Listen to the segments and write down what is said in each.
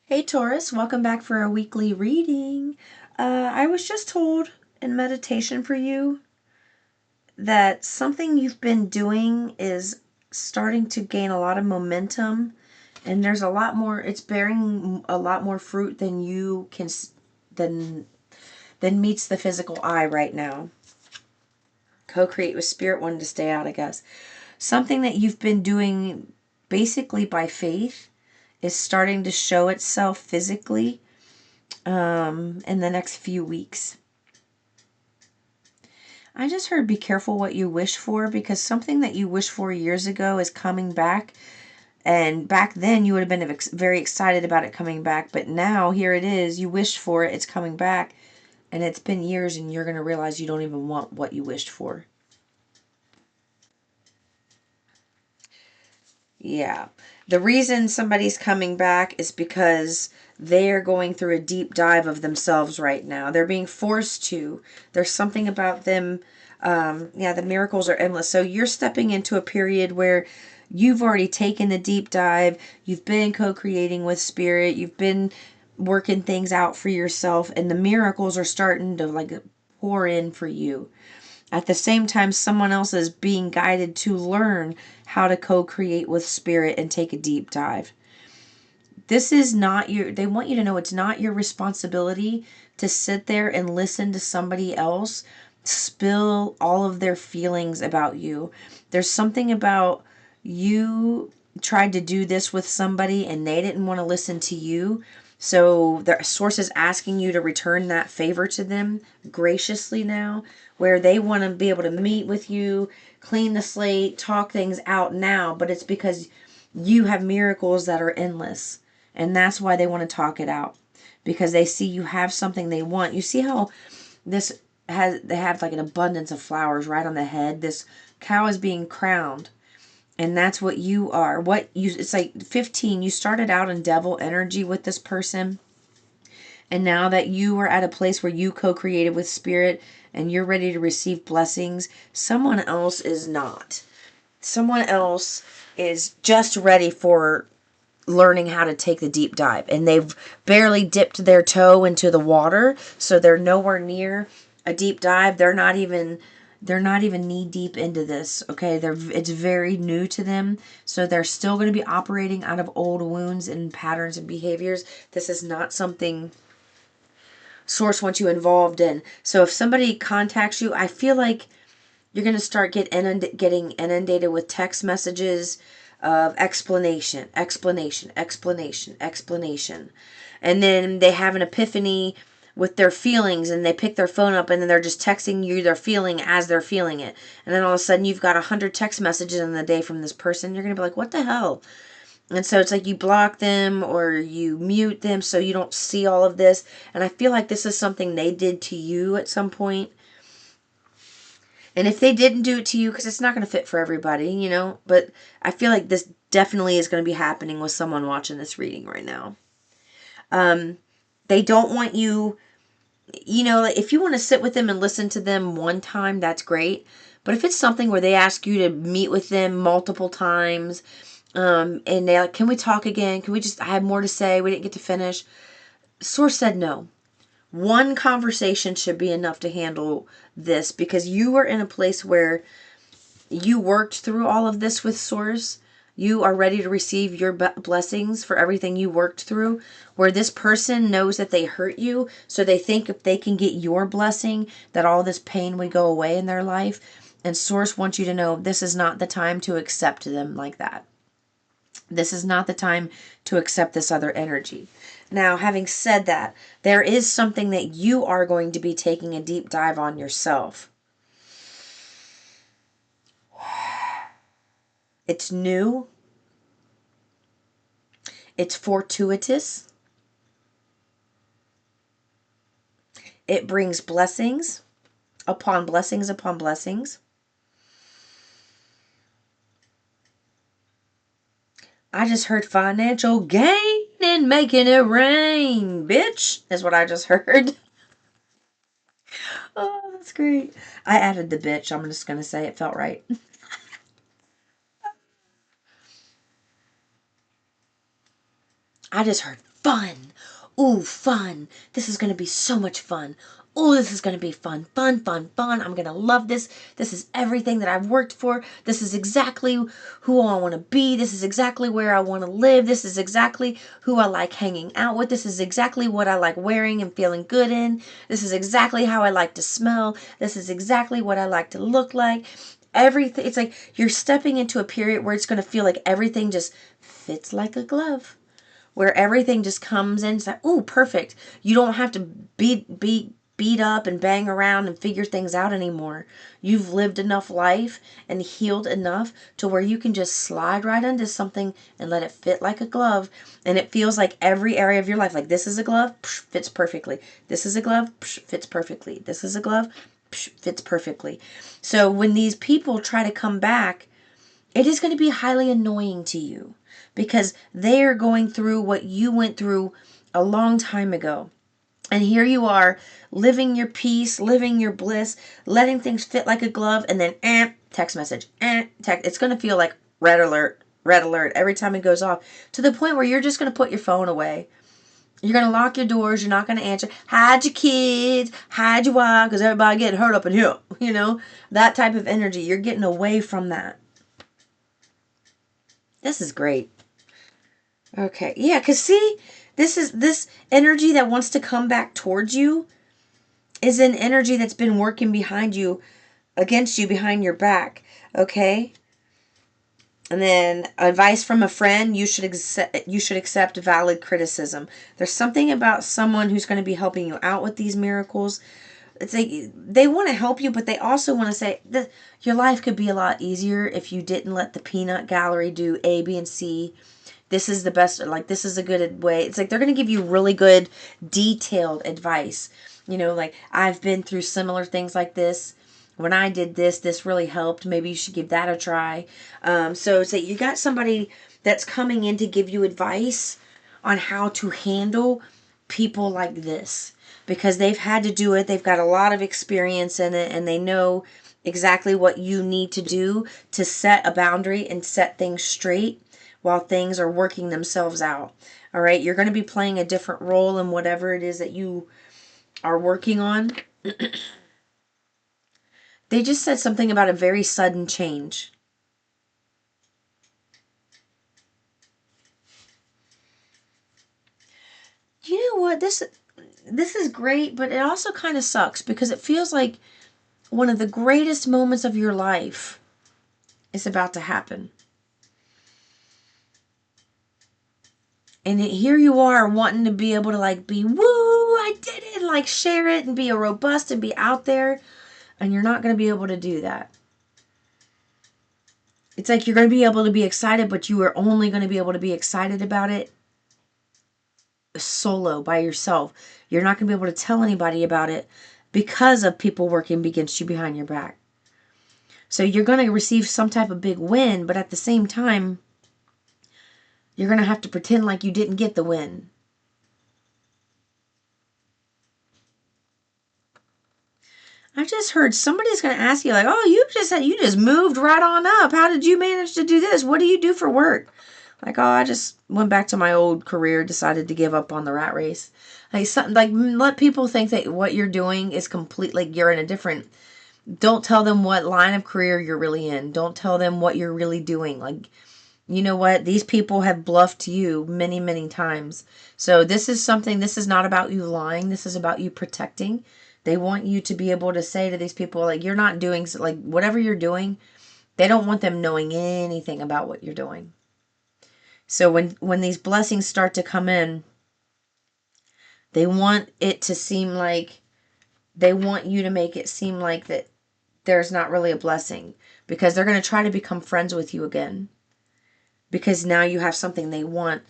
Hey Taurus, welcome back for a weekly reading. I was just told in meditation for you that something you've been doing is starting to gain a lot of momentum, and there's a lot more, it's bearing a lot more fruit than you can, than, than meets the physical eye right now. Co-create with spirit wanted to stay out, I guess. Something that you've been doing basically by faith is starting to show itself physically in the next few weeks. I just heard be careful what you wish for, because something that you wished for years ago is coming back. And back then you would have been very excited about it coming back. But now here it is. You wished for it. It's coming back. And it's been years, and you're going to realize you don't even want what you wished for. Yeah. The reason somebody's coming back is because they're going through a deep dive of themselves right now. They're being forced to. There's something about them. Yeah, the miracles are endless. So you're stepping into a period where you've already taken the deep dive. You've been co-creating with spirit. You've been working things out for yourself. And the miracles are starting to like pour in for you. At the same time, someone else is being guided to learn how to co-create with spirit and take a deep dive. This is not your, they want you to know it's not your responsibility to sit there and listen to somebody else spill all of their feelings about you. There's something about you tried to do this with somebody and they didn't want to listen to you. So the source is asking you to return that favor to them graciously now, where they want to be able to meet with you, clean the slate, talk things out now, but it's because you have miracles that are endless. And that's why they want to talk it out, because they see you have something they want. You see how this has, they have like an abundance of flowers right on the head. This cow is being crowned. And that's what you are. What you, it's like 15, you started out in devil energy with this person. And now that you are at a place where you co-created with spirit and you're ready to receive blessings, someone else is not. Someone else is just ready for learning how to take the deep dive, and they've barely dipped their toe into the water, so they're nowhere near a deep dive. They're not even knee deep into this. Okay, it's very new to them, so they're still going to be operating out of old wounds and patterns and behaviors. This is not something source wants you involved in. So if somebody contacts you, I feel like you're going to start getting inundated with text messages of explanation, explanation, explanation, explanation. And then they have an epiphany with their feelings, and they pick their phone up, and then they're just texting you their feeling as they're feeling it. And then all of a sudden you've got 100 text messages in the day from this person. You're going to be like, what the hell? And so it's like you block them or you mute them so you don't see all of this. And I feel like this is something they did to you at some point. And if they didn't do it to you, because it's not going to fit for everybody, you know, but I feel like this definitely is going to be happening with someone watching this reading right now. They don't want you, you know, if you want to sit with them and listen to them one time, that's great. But if it's something where they ask you to meet with them multiple times, and they're like, can we talk again? Can we just, I have more to say. We didn't get to finish. Source said no. One conversation should be enough to handle this, because you are in a place where you worked through all of this with Source. You are ready to receive your blessings for everything you worked through, where this person knows that they hurt you, so they think if they can get your blessing, that all this pain would go away in their life. And Source wants you to know this is not the time to accept them like that. This is not the time to accept this other energy. Now, having said that, there is something that you are going to be taking a deep dive on yourself. It's new. It's fortuitous. It brings blessings upon blessings upon blessings. I just heard financial gain and making it rain, bitch. Is what I just heard. Oh, that's great. I added the bitch. I'm just going to say it felt right. I just heard fun. Ooh, fun. This is going to be so much fun. Oh, this is going to be fun, fun, fun, fun. I'm going to love this. This is everything that I've worked for. This is exactly who I want to be. This is exactly where I want to live. This is exactly who I like hanging out with. This is exactly what I like wearing and feeling good in. This is exactly how I like to smell. This is exactly what I like to look like. Everything. It's like you're stepping into a period where it's going to feel like everything just fits like a glove, where everything just comes in. It's like, oh, perfect. You don't have to beat up and bang around and figure things out anymore. You've lived enough life and healed enough to where you can just slide right into something and let it fit like a glove. And it feels like every area of your life, like this is a glove, fits perfectly. This is a glove, fits perfectly. This is a glove, fits perfectly. So when these people try to come back, it is going to be highly annoying to you because they are going through what you went through a long time ago. And here you are living your peace, living your bliss, letting things fit like a glove, and then text message, text. It's going to feel like red alert every time it goes off, to the point where you're just going to put your phone away. You're going to lock your doors. You're not going to answer. Hide your kids. Hide your wife, because everybody getting hurt up in here. You know, that type of energy. You're getting away from that. This is great. Okay. Yeah, because see, this energy that wants to come back towards you is an energy that's been working behind you, against you, behind your back. Okay? And then advice from a friend, you should accept valid criticism. There's something about someone who's going to be helping you out with these miracles. It's like they want to help you, but they also want to say that your life could be a lot easier if you didn't let the peanut gallery do A, B, and C. This is the best, like, this is a good way. It's like they're going to give you really good, detailed advice. You know, like, I've been through similar things like this. When I did this, this really helped. Maybe you should give that a try. So it's like you got somebody that's coming in to give you advice on how to handle people like this, because they've had to do it. They've got a lot of experience in it, and they know exactly what you need to do to set a boundary and set things straight while things are working themselves out. All right, you're going to be playing a different role in whatever it is that you are working on. They just said something about a very sudden change. You know what? This is great, but it also kind of sucks because it feels like one of the greatest moments of your life is about to happen. And here you are wanting to be able to like be, woo, I did it, and like share it and be a robust and be out there. And you're not going to be able to do that. It's like you're going to be able to be excited, but you are only going to be able to be excited about it solo, by yourself. You're not going to be able to tell anybody about it because of people working against you behind your back. So you're going to receive some type of big win, but at the same time, you're going to have to pretend like you didn't get the win. I just heard somebody's going to ask you, like, oh, you just moved right on up. How did you manage to do this? What do you do for work? Like, oh, I just went back to my old career, decided to give up on the rat race. Like, something like, let people think that what you're doing is completely, like, you're in a different. Don't tell them what line of career you're really in. Don't tell them what you're really doing. Like, you know what? These people have bluffed you many, many times. So this is not about you lying. This is about you protecting. They want you to be able to say to these people, like, you're not doing, like, whatever you're doing, they don't want them knowing anything about what you're doing. So when these blessings start to come in, they want it to seem like, they want you to make it seem like that there's not really a blessing, because they're going to try to become friends with you again, because now you have something they want.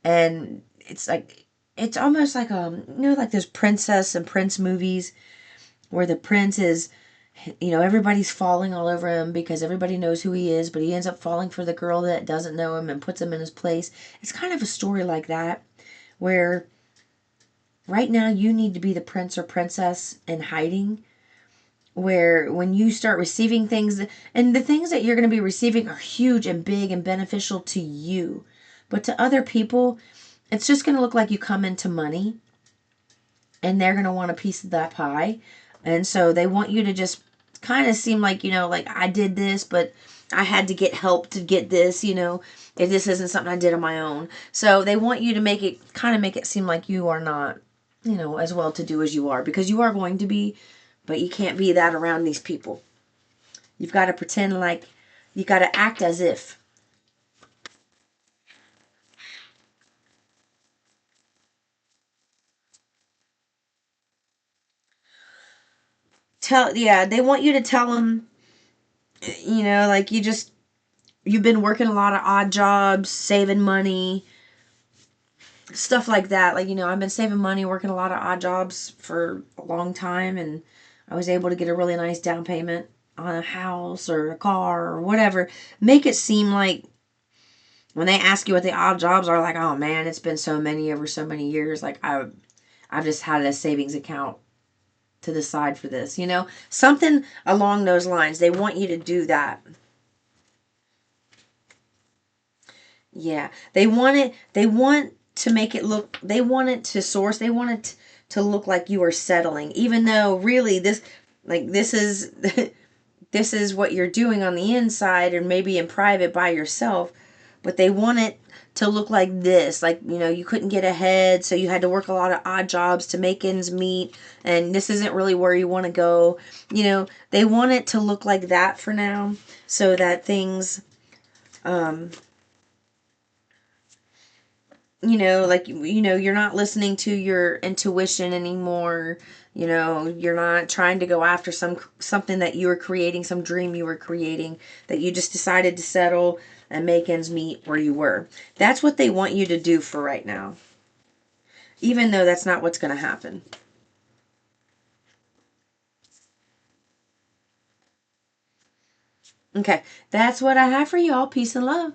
And it's like, it's almost like, like those princess and prince movies where the prince is, everybody's falling all over him because everybody knows who he is, but he ends up falling for the girl that doesn't know him and puts him in his place. It's kind of a story like that, where right now you need to be the prince or princess in hiding, where when you start receiving things, and the things that you're going to be receiving are huge and big and beneficial to you, but to other people, it's just going to look like you come into money, and they're going to want a piece of that pie. And so they want you to just kind of seem like, like I did this, but I had to get help to get this, if this isn't something I did on my own. So they want you to make it seem like you are not, as well to do as you are, because you are going to be, but you can't be that around these people. You've got to pretend like, you got to act as if. Yeah, they want you to tell them, like you've been working a lot of odd jobs, saving money, stuff like that. Like, I've been saving money, working a lot of odd jobs for a long time, and I was able to get a really nice down payment on a house or a car or whatever. Make it seem like when they ask you what the odd jobs are, like, oh man, it's been so many over so many years. Like, I've just had a savings account to the side for this, something along those lines. They want you to do that. Yeah, they want to make it look, they want it to source, they want it to look like you are settling, even though really this is, this is what you're doing on the inside, or maybe in private by yourself, but they want it to look like this, like, you couldn't get ahead, so you had to work a lot of odd jobs to make ends meet, and this isn't really where you want to go. They want it to look like that for now, so that things, um, like, you're not listening to your intuition anymore. You're not trying to go after something that you were creating, some dream you were creating, that you just decided to settle and make ends meet where you were. That's what they want you to do for right now, even though that's not what's going to happen. Okay, that's what I have for you all. Peace and love.